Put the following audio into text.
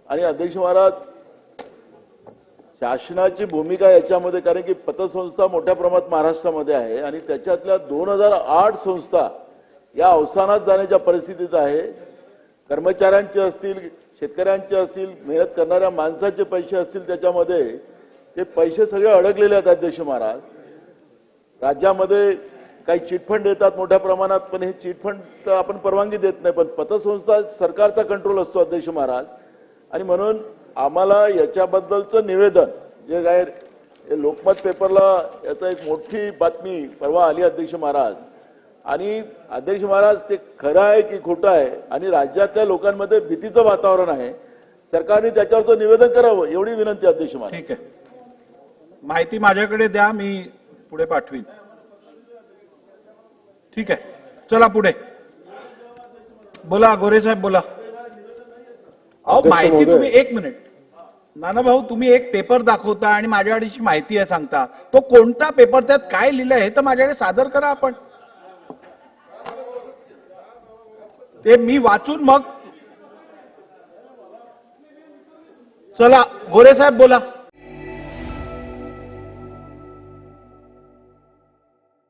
आणि अध्यक्ष महाराज, शासनाची भूमिका याच्यामध्ये, कारण की पतसंस्था मोठ्या प्रमाणात महाराष्ट्रामध्ये आहे आणि त्याच्यातल्या 2008 संस्था या अवसानात जाण्याच्या परिस्थितीत आहे. कर्मचाऱ्यांचे असतील, शेतकऱ्यांचे असतील, मेहनत करणाऱ्या माणसाचे पैसे असतील, त्याच्यामध्ये ते पैसे सगळे अडकलेले आहेत अध्यक्ष महाराज. राज्यामध्ये काही चिटफंड येतात मोठ्या प्रमाणात, पण हे चिटफंड आपण परवानगी देत नाही, पण पतसंस्था सरकारचा कंट्रोल असतो अध्यक्ष महाराज. आणि म्हणून आम्हाला याच्याबद्दलचं निवेदन जे काय लोकमत पेपरला याचा एक मोठी बातमी परवा आली अध्यक्ष महाराज. आणि अध्यक्ष महाराज, ते खरं आहे की खोटं आहे आणि राज्यातल्या लोकांमध्ये भीतीचं वातावरण आहे. सरकारने त्याच्यावरचं निवेदन करावं एवढी विनंती अध्यक्ष महाराज. ठीक आहे, माहिती माझ्याकडे द्या, मी पुढे पाठवीन. ठीक आहे, चला पुढे बोला. गोरे साहेब बोला. अहो माहिती तुम्ही, एक मिनिट नाना भाऊ, तुम्ही एक पेपर दाखवता आणि माझ्याकडे माहिती आहे सांगता, तो कोणता पेपर, त्यात काय लिहिलंय हे तर माझ्याकडे सादर करा आपण. ते मी वाचून मग. चला गोरे साहेब बोला.